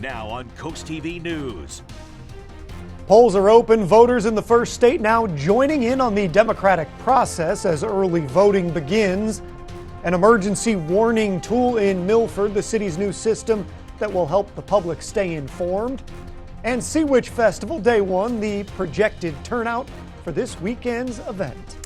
Now on CoastTV News. Polls are open. Voters in the first state now joining in on the democratic process as early voting begins. An emergency warning tool in Milford, the city's new system that will help the public stay informed. And Sea Witch Festival Day 1, the projected turnout for this weekend's event.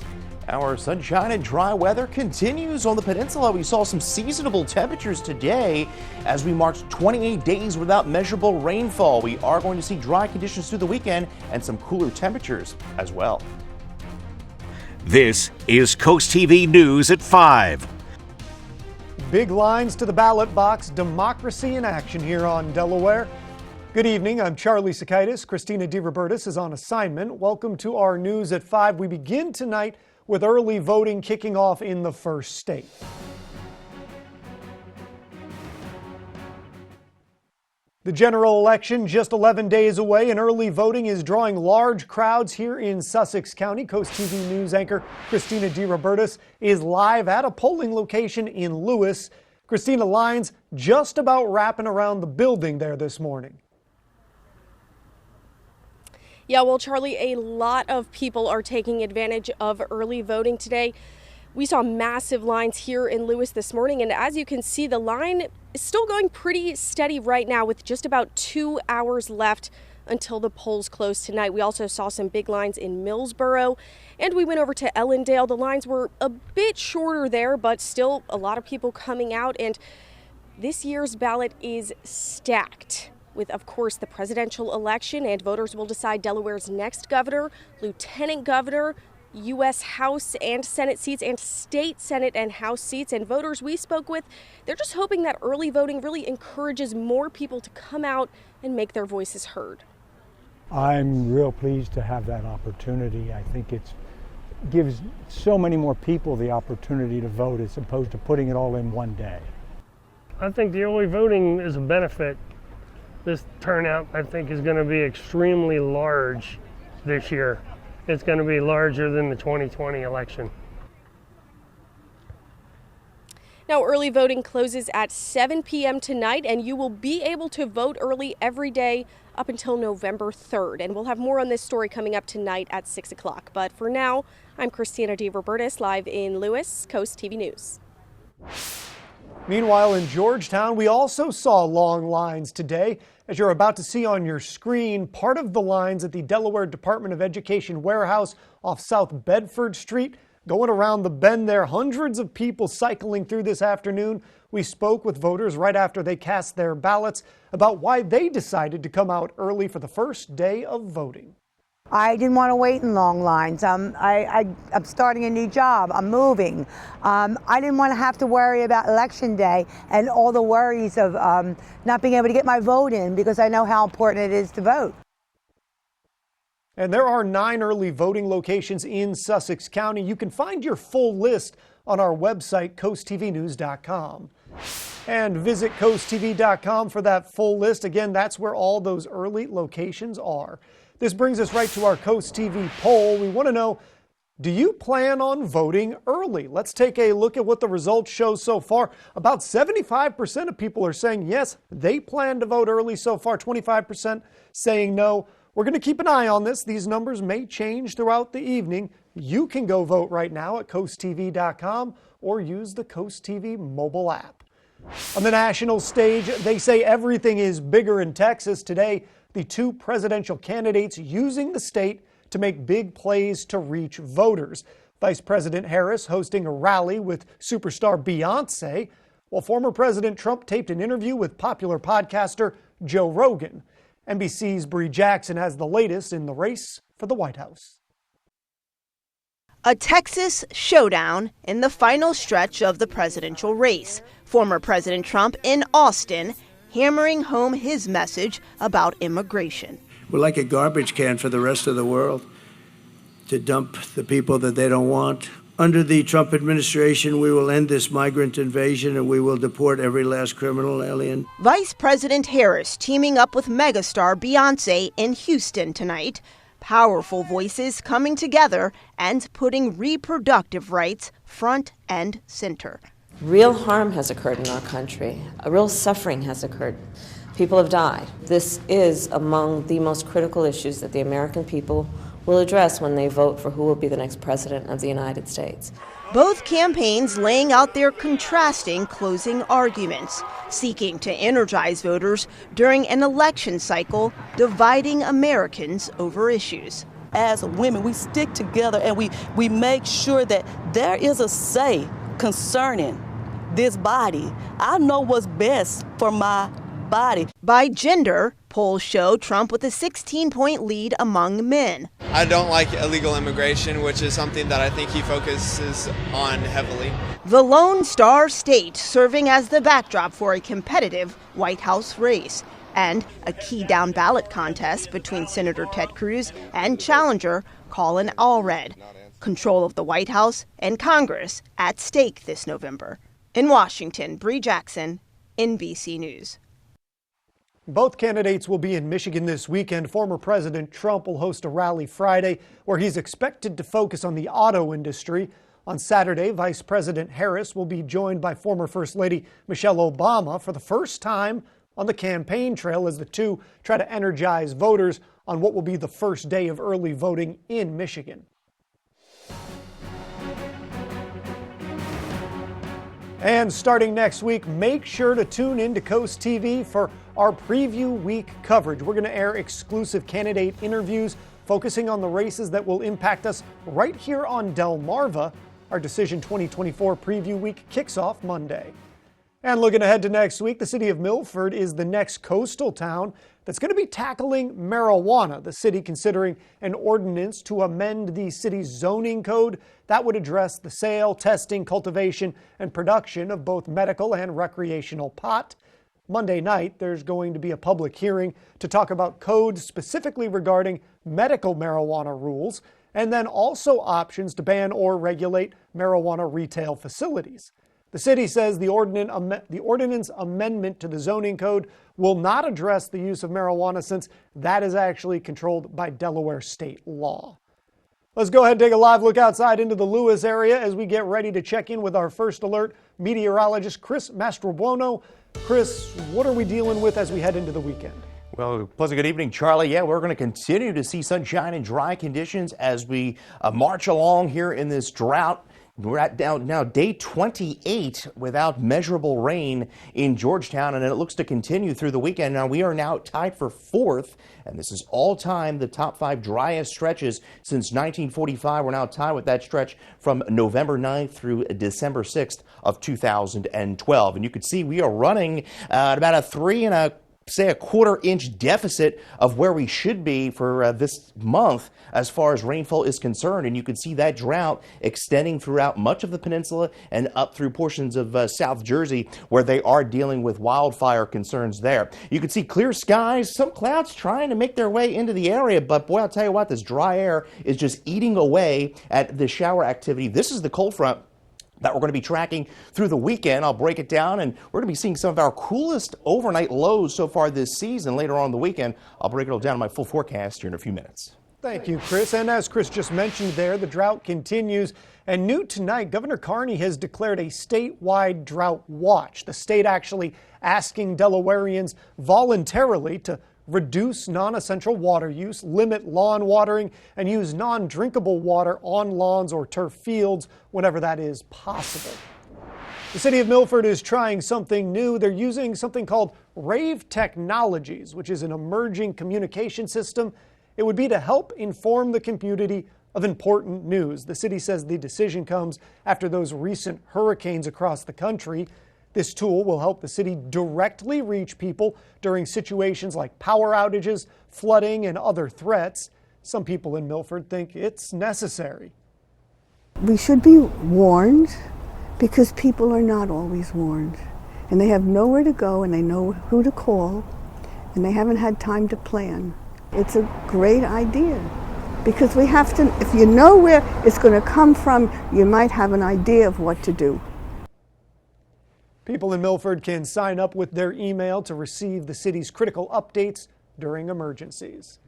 Our sunshine and dry weather continues on the peninsula. We saw some seasonable temperatures today as we marked 28 days without measurable rainfall. We are going to see dry conditions through the weekend and some cooler temperatures as well. This is CoastTV News at 5. Big lines to the ballot box, democracy in action here on Delaware. Good evening, I'm Charlie Sakaitis. Christina DeRobertis is on assignment. Welcome to our News at 5. We begin tonight with early voting kicking off in the first state. The general election just 11 days away, and early voting is drawing large crowds here in Sussex County. CoastTV News anchor Christina DeRobertis is live at a polling location in Lewis. Christina, lines just about wrapping around the building there this morning. Yeah, well, Charlie, a lot of people are taking advantage of early voting today. We saw massive lines here in Lewis this morning, and as you can see, the line is still going pretty steady right now with just about 2 hours left until the polls close tonight. We also saw some big lines in Millsboro, and we went over to Ellendale. The lines were a bit shorter there, but still a lot of people coming out, and this year's ballot is stacked with, of course, the presidential election, and voters will decide Delaware's next governor, lieutenant governor, U.S. House and Senate seats, and state Senate and House seats. And voters we spoke with, they're just hoping that early voting really encourages more people to come out and make their voices heard. I'm real pleased to have that opportunity. I think it gives so many more people the opportunity to vote as opposed to putting it all in one day. I think the early voting is a benefit. This turnout, I think, is going to be extremely large this year. It's going to be larger than the 2020 election. Now, early voting closes at 7 p.m. tonight, and you will be able to vote early every day up until November 3rd. And we'll have more on this story coming up tonight at 6 o'clock. But for now, I'm Christina DeRobertis, live in Lewis, CoastTV News. Meanwhile, in Georgetown, we also saw long lines today. As you're about to see on your screen, part of the lines at the Delaware Department of Education warehouse off South Bedford Street. Going around the bend there, hundreds of people cycling through this afternoon. We spoke with voters right after they cast their ballots about why they decided to come out early for the first day of voting. I didn't want to wait in long lines. I'm starting a new job. I'm moving. I didn't want to have to worry about election day and all the worries of not being able to get my vote in because I know how important it is to vote. And there are 9 early voting locations in Sussex County. You can find your full list on our website, coasttvnews.com. And visit coasttv.com for that full list. Again, that's where all those early locations are. This brings us right to our Coast TV poll. We want to know, do you plan on voting early? Let's take a look at what the results show so far. About 75% of people are saying yes, they plan to vote early so far. 25% saying no. We're going to keep an eye on this. These numbers may change throughout the evening. You can go vote right now at coasttv.com or use the Coast TV mobile app. On the national stage, they say everything is bigger in Texas today. The 2 presidential candidates using the state to make big plays to reach voters. Vice President Harris hosting a rally with superstar Beyonce, while former President Trump taped an interview with popular podcaster Joe Rogan. NBC's Bree Jackson has the latest in the race for the White House. A Texas showdown in the final stretch of the presidential race. Former President Trump in Austin hammering home his message about immigration. We're like a garbage can for the rest of the world to dump the people that they don't want. Under the Trump administration, we will end this migrant invasion and we will deport every last criminal alien. Vice President Harris teaming up with megastar Beyonce in Houston tonight. Powerful voices coming together and putting reproductive rights front and center. Real harm has occurred in our country. A real suffering has occurred. People have died. This is among the most critical issues that the American people will address when they vote for who will be the next president of the United States. Both campaigns laying out their contrasting closing arguments, seeking to energize voters during an election cycle dividing Americans over issues. As women, we stick together and we make sure that there is a say concerning this body. I know what's best for my body. By gender, polls show Trump with a 16-point lead among men. I don't like illegal immigration, which is something that I think he focuses on heavily. The Lone Star State serving as the backdrop for a competitive White House race and a key down ballot contest between Senator Ted Cruz and challenger Colin Allred. Control of the White House and Congress at stake this November. In Washington, Bree Jackson, NBC News. Both candidates will be in Michigan this weekend. Former President Trump will host a rally Friday where he's expected to focus on the auto industry. On Saturday, Vice President Harris will be joined by former First Lady Michelle Obama for the first time on the campaign trail as the two try to energize voters on what will be the first day of early voting in Michigan. And starting next week, make sure to tune in to Coast TV for our preview week coverage. We're going to air exclusive candidate interviews focusing on the races that will impact us right here on Delmarva. Our Decision 2024 preview week kicks off Monday. And looking ahead to next week, the city of Milford is the next coastal town that's going to be tackling marijuana. The city considering an ordinance to amend the city's zoning code that would address the sale, testing, cultivation, and production of both medical and recreational pot. Monday night, there's going to be a public hearing to talk about codes specifically regarding medical marijuana rules, and then also options to ban or regulate marijuana retail facilities. The city says the ordinance amendment to the zoning code will not address the use of marijuana since that is actually controlled by Delaware state law. Let's go ahead and take a live look outside into the Lewis area as we get ready to check in with our first alert meteorologist, Chris Mastrobuono. Chris, what are we dealing with as we head into the weekend? Well, pleasant good evening, Charlie. Yeah, we're going to continue to see sunshine and dry conditions as we march along here in this drought. We're at now day 28 without measurable rain in Georgetown, and it looks to continue through the weekend. Now, we are now tied for fourth, and this is all-time the top 5 driest stretches since 1945. We're now tied with that stretch from November 9th through December 6th of 2012. And you can see we are running at about a quarter-inch deficit of where we should be for this month as far as rainfall is concerned. And you can see that drought extending throughout much of the peninsula and up through portions of South Jersey where they are dealing with wildfire concerns there. You can see clear skies, some clouds trying to make their way into the area, but boy, I'll tell you what, this dry air is just eating away at the shower activity. This is the cold front that we're going to be tracking through the weekend. I'll break it down, and we're going to be seeing some of our coolest overnight lows so far this season. Later on in the weekend, I'll break it all down in my full forecast here in a few minutes. Thank you, Chris. And as Chris just mentioned there, the drought continues. And new tonight, Governor Carney has declared a statewide drought watch. The state actually asking Delawareans voluntarily to reduce non-essential water use, limit lawn watering, and use non-drinkable water on lawns or turf fields whenever that is possible. The city of Milford is trying something new. They're using something called Rave Technologies, which is an emerging communication system. It would be to help inform the community of important news. The city says the decision comes after those recent hurricanes across the country. This tool will help the city directly reach people during situations like power outages, flooding, and other threats. Some people in Milford think it's necessary. We should be warned because people are not always warned. And they have nowhere to go, and they know who to call, and they haven't had time to plan. It's a great idea because we have to, if you know where it's going to come from, you might have an idea of what to do. People in Milford can sign up with their email to receive the city's critical updates during emergencies.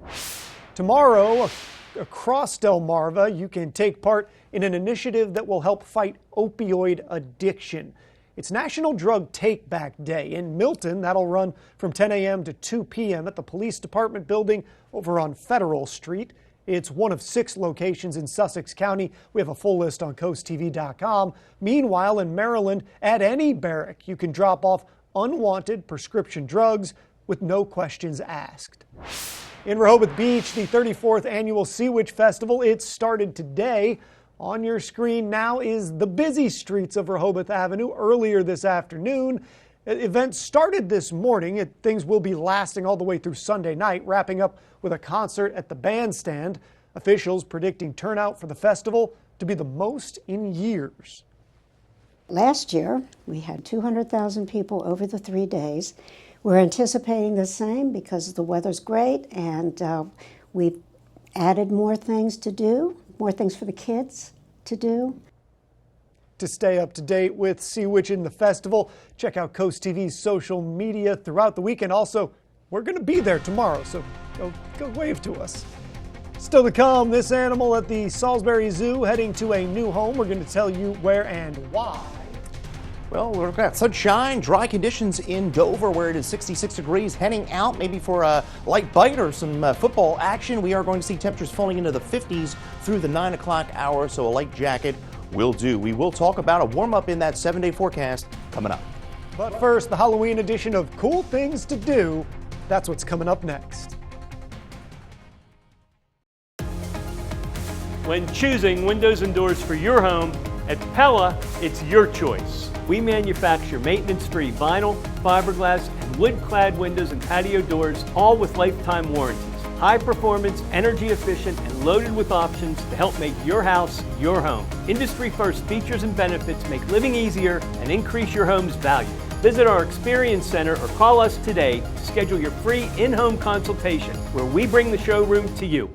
Tomorrow, across Delmarva, you can take part in an initiative that will help fight opioid addiction. It's National Drug Take Back Day. In Milton, that'll run from 10 a.m. to 2 p.m. at the Police Department building over on Federal Street. It's one of 6 locations in Sussex County. We have a full list on CoastTV.com. Meanwhile, in Maryland, at any barrack, you can drop off unwanted prescription drugs with no questions asked. In Rehoboth Beach, the 34th annual Sea Witch Festival, it started today. On your screen now is the busy streets of Rehoboth Avenue. Earlier this afternoon, events started this morning. Things will be lasting all the way through Sunday night, wrapping up with a concert at the bandstand. Officials predicting turnout for the festival to be the most in years. Last year, we had 200,000 people over the 3 days. We're anticipating the same because the weather's great, and we've added more things to do, more things for the kids to do. To stay up to date with Sea Witch in the festival, check out Coast TV's social media throughout the weekend. Also, we're going to be there tomorrow, so go wave to us. Still to come, this animal at the Salisbury Zoo heading to a new home. We're going to tell you where and why. Well, we've got sunshine, dry conditions in Dover where it is 66 degrees, heading out maybe for a light bite or some football action. We are going to see temperatures falling into the 50s through the 9 o'clock hour, so a light jacket will do. We will talk about a warm-up in that 7-day forecast coming up. But first, the Halloween edition of Cool Things to Do. That's what's coming up next. When choosing windows and doors for your home, at Pella, it's your choice. We manufacture maintenance-free vinyl, fiberglass, and wood-clad windows and patio doors, all with lifetime warranties. High performance, energy efficient, and loaded with options to help make your house your home. Industry-first features and benefits make living easier and increase your home's value. Visit our Experience Center or call us today to schedule your free in-home consultation where we bring the showroom to you.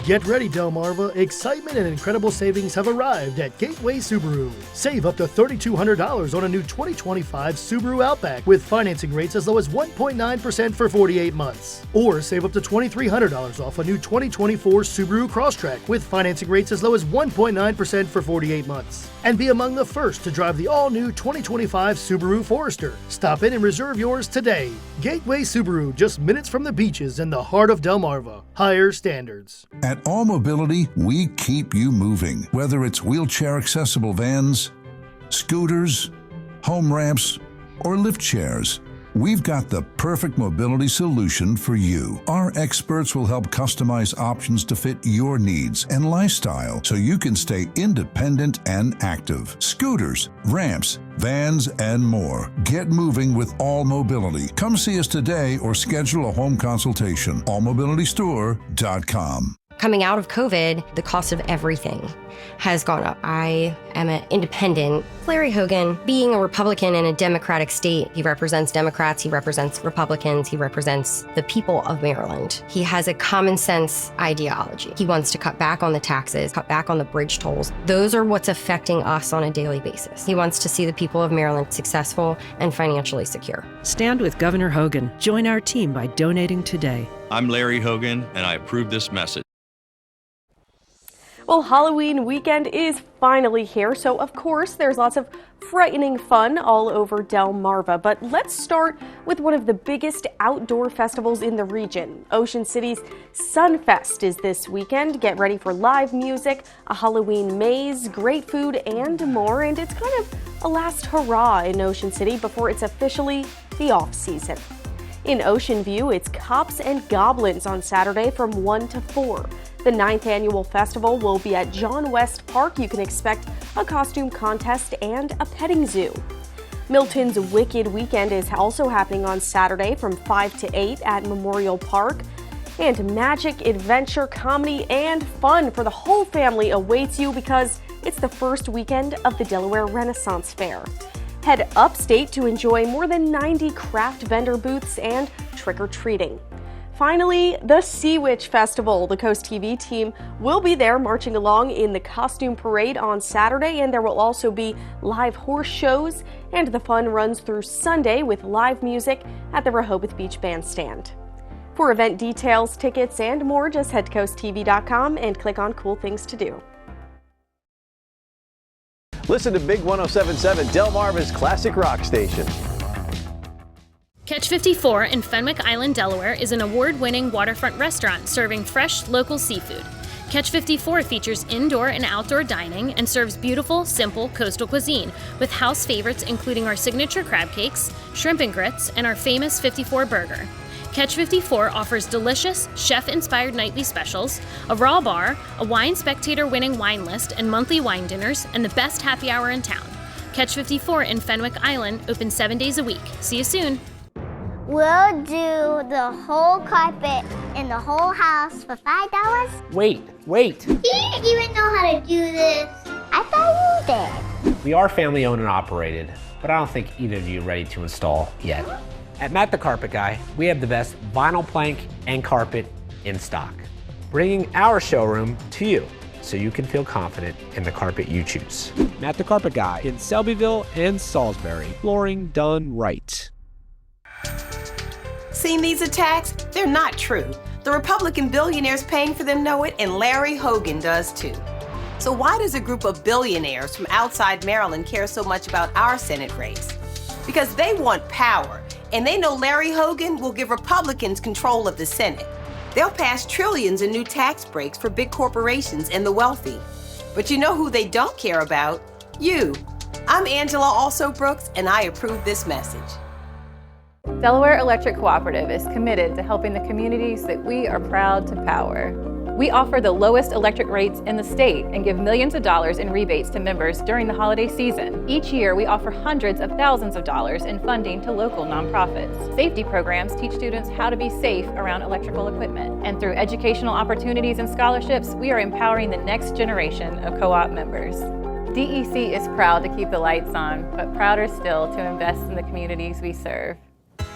Get ready, Delmarva. Excitement and incredible savings have arrived at Gateway Subaru. Save up to $3,200 on a new 2025 Subaru Outback with financing rates as low as 1.9% for 48 months. Or save up to $2,300 off a new 2024 Subaru Crosstrek with financing rates as low as 1.9% for 48 months. And be among the first to drive the all-new 2025 Subaru Forester. Stop in and reserve yours today. Gateway Subaru, just minutes from the beaches in the heart of Delmarva. Higher standards. At All Mobility, we keep you moving. Whether it's wheelchair-accessible vans, scooters, home ramps, or lift chairs, we've got the perfect mobility solution for you. Our experts will help customize options to fit your needs and lifestyle so you can stay independent and active. Scooters, ramps, vans, and more. Get moving with All Mobility. Come see us today or schedule a home consultation. allmobilitystore.com. Coming out of COVID, the cost of everything has gone up. I am an independent. Larry Hogan, being a Republican in a Democratic state, he represents Democrats, he represents Republicans, he represents the people of Maryland. He has a common sense ideology. He wants to cut back on the taxes, cut back on the bridge tolls. Those are what's affecting us on a daily basis. He wants to see the people of Maryland successful and financially secure. Stand with Governor Hogan. Join our team by donating today. I'm Larry Hogan, and I approve this message. Well, Halloween weekend is finally here, so of course there's lots of frightening fun all over Delmarva. But let's start with one of the biggest outdoor festivals in the region. Ocean City's Sunfest is this weekend. Get ready for live music, a Halloween maze, great food, and more. And it's kind of a last hurrah in Ocean City before it's officially the off-season. In Ocean View, it's Cops and Goblins on Saturday from 1 to 4. The 9th annual festival will be at John West Park. You can expect a costume contest and a petting zoo. Milton's Wicked Weekend is also happening on Saturday from 5 to 8 at Memorial Park. And magic, adventure, comedy, and fun for the whole family awaits you because it's the first weekend of the Delaware Renaissance Fair. Head upstate to enjoy more than 90 craft vendor booths and trick-or-treating. Finally, the Sea Witch Festival. The Coast TV team will be there marching along in the costume parade on Saturday, and there will also be live horse shows, and the fun runs through Sunday with live music at the Rehoboth Beach Bandstand. For event details, tickets, and more, just head to coasttv.com and click on Cool Things to Do. Listen to Big 107.7, Delmarva's classic rock station. Catch 54 in Fenwick Island, Delaware is an award-winning waterfront restaurant serving fresh, local seafood. Catch 54 features indoor and outdoor dining and serves beautiful, simple coastal cuisine with house favorites including our signature crab cakes, shrimp and grits, and our famous 54 burger. Catch 54 offers delicious, chef-inspired nightly specials, a raw bar, a Wine Spectator winning wine list and monthly wine dinners, and the best happy hour in town. Catch 54 in Fenwick Island, open 7 days a week. See you soon. We'll do the whole carpet in the whole house for $5. Wait. You didn't even know how to do this. I thought you did. We are family owned and operated, but I don't think either of you are ready to install yet. At Matt the Carpet Guy, we have the best vinyl plank and carpet in stock, bringing our showroom to you so you can feel confident in the carpet you choose. Matt the Carpet Guy in Selbyville and Salisbury, flooring done right. Seen these attacks? They're not true. The Republican billionaires paying for them know it, and Larry Hogan does too. So why does a group of billionaires from outside Maryland care so much about our Senate race? Because they want power, and they know Larry Hogan will give Republicans control of the Senate. They'll pass trillions in new tax breaks for big corporations and the wealthy. But you know who they don't care about? You. I'm Angela Also Brooks, and I approve this message. Delaware Electric Cooperative is committed to helping the communities that we are proud to power. We offer the lowest electric rates in the state and give millions of dollars in rebates to members during the holiday season. Each year, we offer hundreds of thousands of dollars in funding to local nonprofits. Safety programs teach students how to be safe around electrical equipment. And through educational opportunities and scholarships, we are empowering the next generation of co-op members. DEC is proud to keep the lights on, but prouder still to invest in the communities we serve.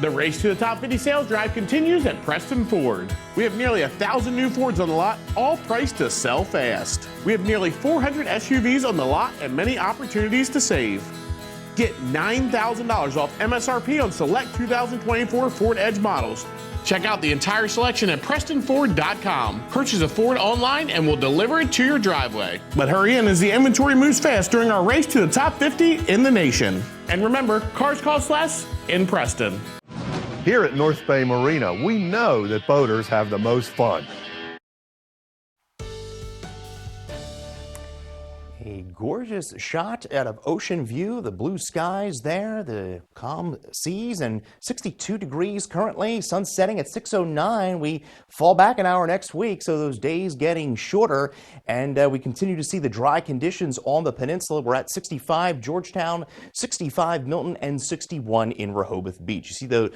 The race to the top 50 sales drive continues at Preston Ford. We have nearly 1,000 new Fords on the lot, all priced to sell fast. We have nearly 400 SUVs on the lot and many opportunities to save. Get $9,000 off MSRP on select 2024 Ford Edge models. Check out the entire selection at PrestonFord.com. Purchase a Ford online and we'll deliver it to your driveway. But hurry in as the inventory moves fast during our race to the top 50 in the nation. And remember, cars cost less in Preston. Here at North Bay Marina, we know that boaters have the most fun. A gorgeous shot out of Ocean View, the blue skies there, the calm seas, and 62 degrees currently, sun setting at 6:09. We fall back an hour next week, so those days getting shorter, and we continue to see the dry conditions on the peninsula. We're at 65 Georgetown, 65 Milton, and 61 in Rehoboth Beach. You see the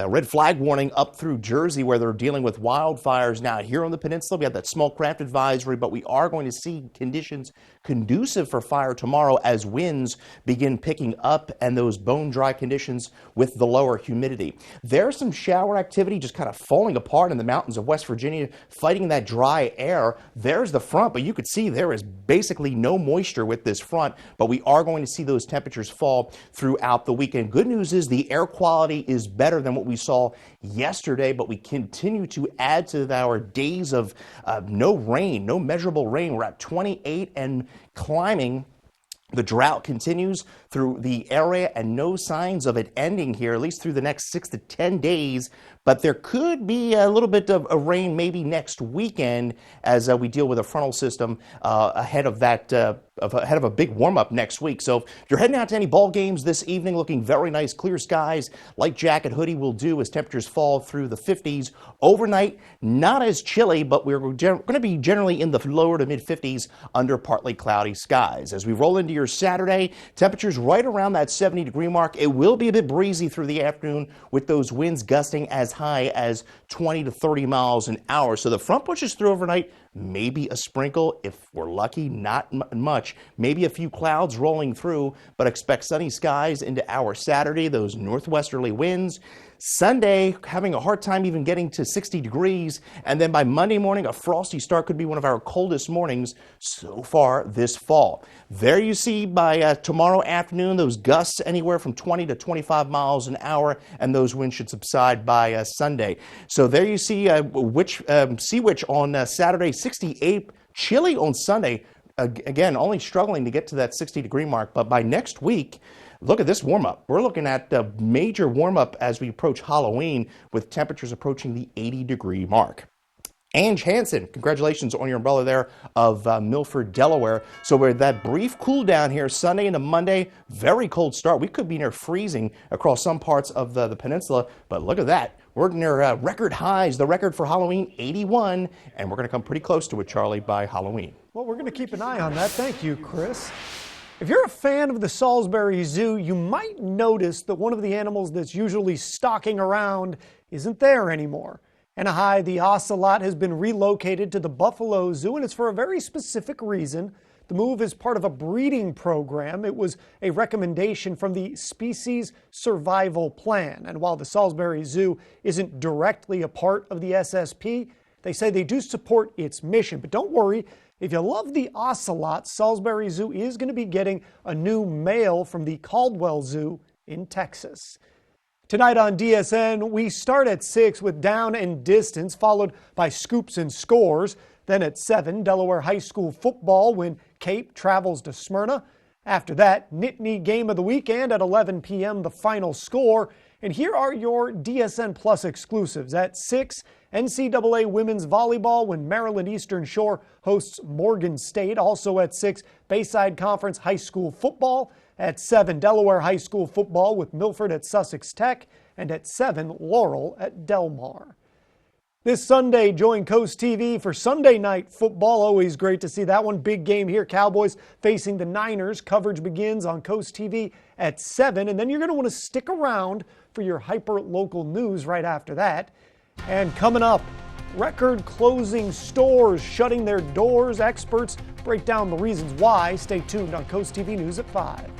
red flag warning up through Jersey where they're dealing with wildfires now. Here on the peninsula, we have that small craft advisory, but we are going to see conditions conducive for fire tomorrow as winds begin picking up and those bone dry conditions with the lower humidity. There's some shower activity just kind of falling apart in the mountains of West Virginia, fighting that dry air. There's the front, but you could see there is basically no moisture with this front, but we are going to see those temperatures fall throughout the weekend. Good news is the air quality is better than what we saw yesterday, but we continue to add to our days of no rain, no measurable rain. We're at 28 and climbing. The drought continues through the area and no signs of it ending here, at least through the next 6 to 10 days. But there could be a little bit of rain maybe next weekend as we deal with a frontal system ahead of that, ahead of a big warm-up next week. So if you're heading out to any ball games this evening, looking very nice, clear skies, light jacket, hoodie will do as temperatures fall through the 50s. Overnight, not as chilly, but we're going to be generally in the lower to mid-50s under partly cloudy skies. As we roll into your Saturday, temperatures right around that 70-degree mark. It will be a bit breezy through the afternoon with those winds gusting as high as 20 to 30 miles an hour. So the front pushes through overnight, maybe a sprinkle if we're lucky, not much, maybe a few clouds rolling through, but expect sunny skies into our Saturday, those northwesterly winds. Sunday, having a hard time even getting to 60 degrees, and then by Monday morning, a frosty start could be one of our coldest mornings so far this fall. There you see by tomorrow afternoon, those gusts anywhere from 20 to 25 miles an hour, and those winds should subside by Sunday. So there you see Sea Witch on Saturday, 68, chilly on Sunday. again, only struggling to get to that 60-degree mark, but by next week, look at this warm-up. We're looking at a major warm-up as we approach Halloween with temperatures approaching the 80-degree mark. Ange Hansen, congratulations on your umbrella there of Milford, Delaware. So we're that brief cool down here Sunday into Monday, very cold start. We could be near freezing across some parts of the peninsula, but look at that. We're near record highs. The record for Halloween, 81, and we're going to come pretty close to it, Charlie, by Halloween. Well, we're going to keep an eye on that. Thank you, Chris. If you're a fan of the Salisbury Zoo, you might notice that one of the animals that's usually stalking around isn't there anymore. Anahi, the ocelot, has been relocated to the Buffalo Zoo, and it's for a very specific reason. The move is part of a breeding program. It was a recommendation from the Species Survival Plan. And while the Salisbury Zoo isn't directly a part of the SSP, they say they do support its mission. But don't worry, if you love the ocelot, Salisbury Zoo is going to be getting a new male from the Caldwell Zoo in Texas. Tonight on DSN, we start at 6 with Down and Distance, followed by Scoops and Scores. Then at 7, Delaware High School football when Cape travels to Smyrna. After that, Nittany Game of the Weekend at 11 p.m., the final score. And here are your DSN Plus exclusives. At 6, NCAA Women's Volleyball when Maryland Eastern Shore hosts Morgan State. Also at 6, Bayside Conference High School football. At 7, Delaware High School football with Milford at Sussex Tech. And at 7, Laurel at Del Mar. This Sunday, join CoastTV for Sunday Night Football. Always great to see that one. Big game here. Cowboys facing the Niners. Coverage begins on CoastTV at 7. And then you're going to want to stick around for your hyper-local news right after that. And coming up, record closing stores shutting their doors. Experts break down the reasons why. Stay tuned on CoastTV News at 5.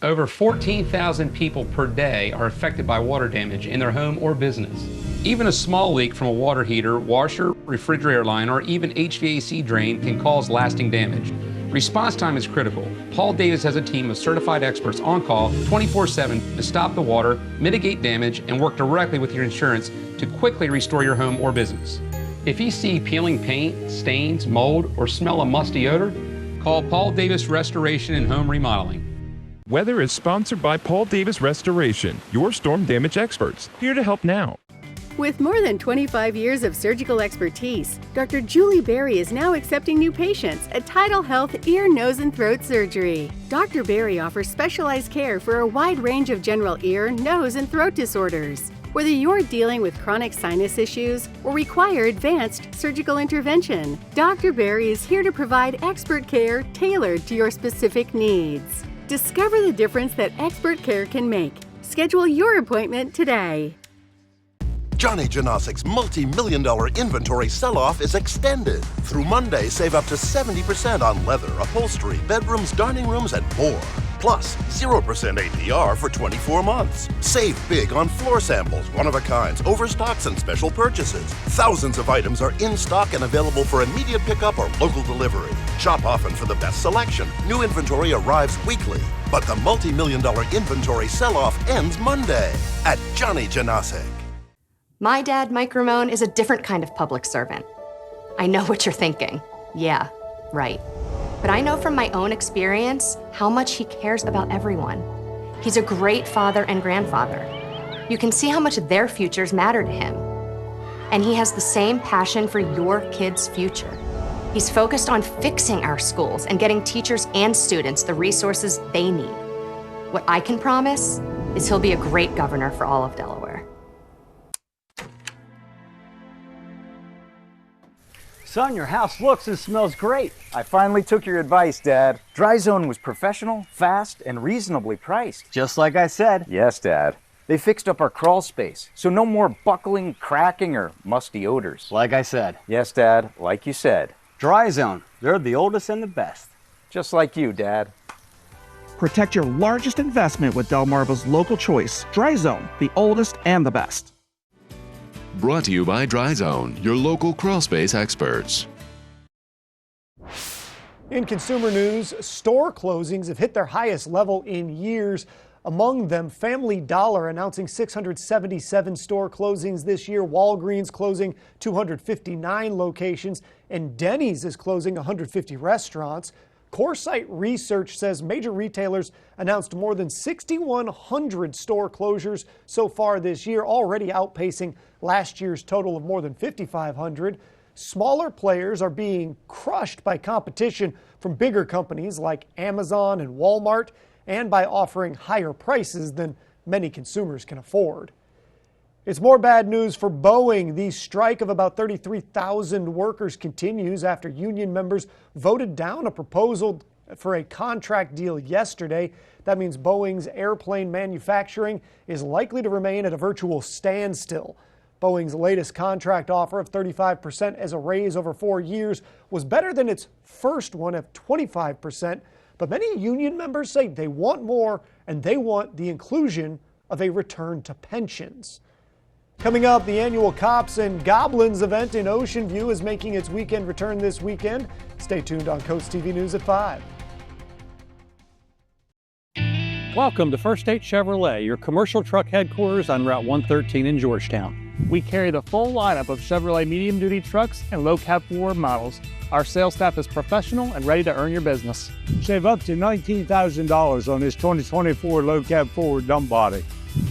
Over 14,000 people per day are affected by water damage in their home or business. Even a small leak from a water heater, washer, refrigerator line, or even HVAC drain can cause lasting damage. Response time is critical. Paul Davis has a team of certified experts on call 24/7 to stop the water, mitigate damage, and work directly with your insurance to quickly restore your home or business. If you see peeling paint, stains, mold, or smell a musty odor, call Paul Davis Restoration and Home Remodeling. Weather is sponsored by Paul Davis Restoration, your storm damage experts, here to help now. With more than 25 years of surgical expertise, Dr. Julie Berry is now accepting new patients at Tidal Health Ear, Nose, and Throat Surgery. Dr. Berry offers specialized care for a wide range of general ear, nose, and throat disorders. Whether you're dealing with chronic sinus issues or require advanced surgical intervention, Dr. Berry is here to provide expert care tailored to your specific needs. Discover the difference that expert care can make. Schedule your appointment today. Johnny Janasik's multi-million-dollar inventory sell-off is extended. Through Monday, save up to 70% on leather, upholstery, bedrooms, dining rooms, and more. Plus, 0% APR for 24 months. Save big on floor samples, one-of-a-kinds, overstocks, and special purchases. Thousands of items are in stock and available for immediate pickup or local delivery. Shop often for the best selection. New inventory arrives weekly. But the multi-million-dollar inventory sell-off ends Monday at Johnny Janasik. My dad, Mike Ramone, is a different kind of public servant. I know what you're thinking. Yeah, right. But I know from my own experience how much he cares about everyone. He's a great father and grandfather. You can see how much their futures matter to him. And he has the same passion for your kids' future. He's focused on fixing our schools and getting teachers and students the resources they need. What I can promise is he'll be a great governor for all of Delaware. Son, your house looks and smells great. I finally took your advice, Dad. Dry Zone was professional, fast, and reasonably priced. Just like I said. Yes, Dad. They fixed up our crawl space, so no more buckling, cracking, or musty odors. Like I said. Yes, Dad, like you said. Dry Zone. They're the oldest and the best. Just like you, Dad. Protect your largest investment with Delmarva's local choice, Dry Zone, the oldest and the best. Brought to you by Dry Zone, your local crawl space experts. In consumer news, store closings have hit their highest level in years. Among them, Family Dollar announcing 677 store closings this year, Walgreens closing 259 locations, and Denny's is closing 150 restaurants. Coresight Research says major retailers announced more than 6,100 store closures so far this year, already outpacing last year's total of more than 5,500. Smaller players are being crushed by competition from bigger companies like Amazon and Walmart, and by offering higher prices than many consumers can afford. It's more bad news for Boeing. The strike of about 33,000 workers continues after union members voted down a proposal for a contract deal yesterday. That means Boeing's airplane manufacturing is likely to remain at a virtual standstill. Boeing's latest contract offer of 35% as a raise over 4 years was better than its first one of 25%. But many union members say they want more, and they want the inclusion of a return to pensions. Coming up, the annual Cops and Goblins event in Ocean View is making its weekend return this weekend. Stay tuned on Coast TV News at 5. Welcome to First State Chevrolet, your commercial truck headquarters on Route 113 in Georgetown. We carry the full lineup of Chevrolet medium-duty trucks and low-cab Ford models. Our sales staff is professional and ready to earn your business. Save up to $19,000 on this 2024 low-cab Ford dump body.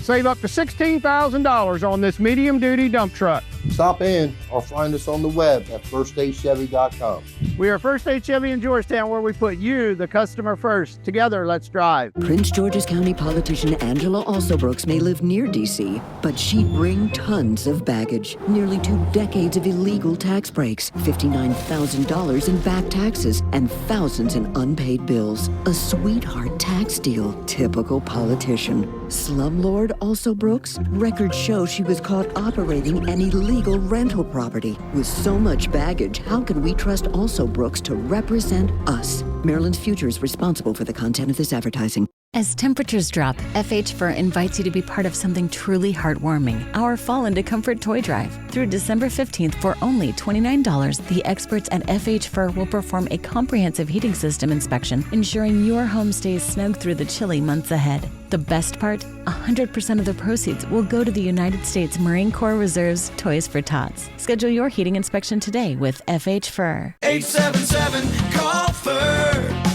Save up to $16,000 on this medium-duty dump truck. Stop in or find us on the web at firststatechevy.com. We are First State Chevy in Georgetown, where we put you, the customer, first. Together, let's drive. Prince George's County politician Angela Alsobrooks may live near D.C., but she'd bring tons of baggage. Nearly 2 decades of illegal tax breaks, $59,000 in back taxes, and thousands in unpaid bills. A sweetheart tax deal. Typical politician. Slumlord Alsobrooks? Records show she was caught operating an illegal rental property. With so much baggage, how can we trust Alsobrooks to represent us? Maryland's Future is responsible for the content of this advertising. As temperatures drop, FH Fur invites you to be part of something truly heartwarming, our Fall into Comfort Toy Drive. Through December 15th for only $29, the experts at FH Fur will perform a comprehensive heating system inspection, ensuring your home stays snug through the chilly months ahead. The best part? 100% of the proceeds will go to the United States Marine Corps Reserve's Toys for Tots. Schedule your heating inspection today with FH Fur. 877-CALL-FUR.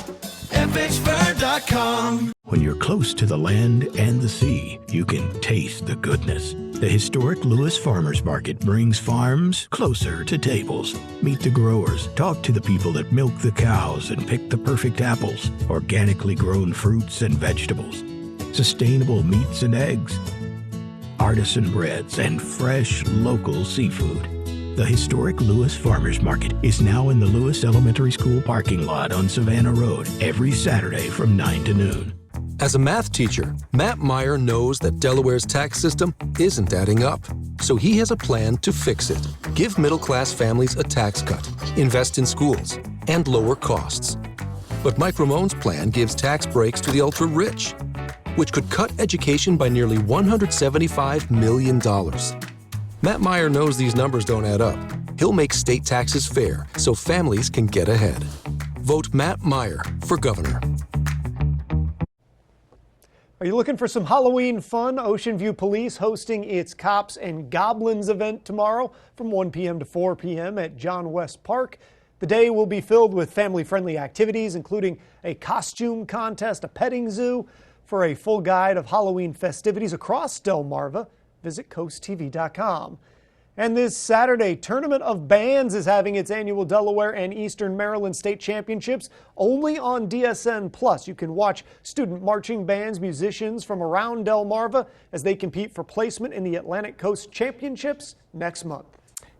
FHFur.com. When you're close to the land and the sea, you can taste the goodness. The historic Lewis Farmers Market brings farms closer to tables. Meet the growers, talk to the people that milk the cows and pick the perfect apples, organically grown fruits and vegetables, sustainable meats and eggs, artisan breads, and fresh local seafood. The historic Lewis Farmers Market is now in the Lewis Elementary School parking lot on Savannah Road every Saturday from 9 to noon. As a math teacher, Matt Meyer knows that Delaware's tax system isn't adding up. So he has a plan to fix it. Give middle-class families a tax cut, invest in schools, and lower costs. But Mike Ramone's plan gives tax breaks to the ultra-rich, which could cut education by nearly $175 million. Matt Meyer knows these numbers don't add up. He'll make state taxes fair so families can get ahead. Vote Matt Meyer for governor. Are you looking for some Halloween fun? Ocean View Police hosting its Cops and Goblins event tomorrow from 1 p.m. to 4 p.m. at John West Park. The day will be filled with family-friendly activities, including a costume contest, a petting zoo. For a full guide of Halloween festivities across Delmarva, visit CoastTV.com. And this Saturday, Tournament of Bands is having its annual Delaware and Eastern Maryland State Championships only on DSN+. You can watch student marching bands, musicians from around Delmarva as they compete for placement in the Atlantic Coast Championships next month.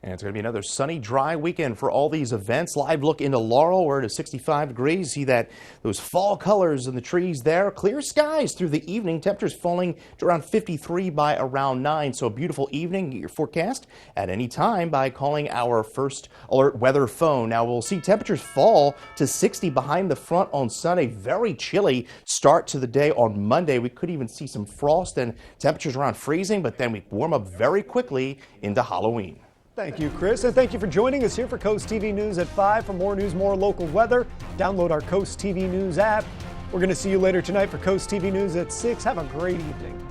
And it's going to be another sunny, dry weekend for all these events. Live look into Laurel, where it is 65 degrees. See those fall colors in the trees there. Clear skies through the evening. Temperatures falling to around 53 by around 9. So a beautiful evening. Get your forecast at any time by calling our First Alert Weather phone. Now we'll see temperatures fall to 60 behind the front on Sunday. Very chilly start to the day on Monday. We could even see some frost and temperatures around freezing, but then we warm up very quickly into Halloween. Thank you, Chris, and thank you for joining us here for Coast TV News at 5. For more news, more local weather, download our Coast TV News app. We're going to see you later tonight for Coast TV News at 6. Have a great evening.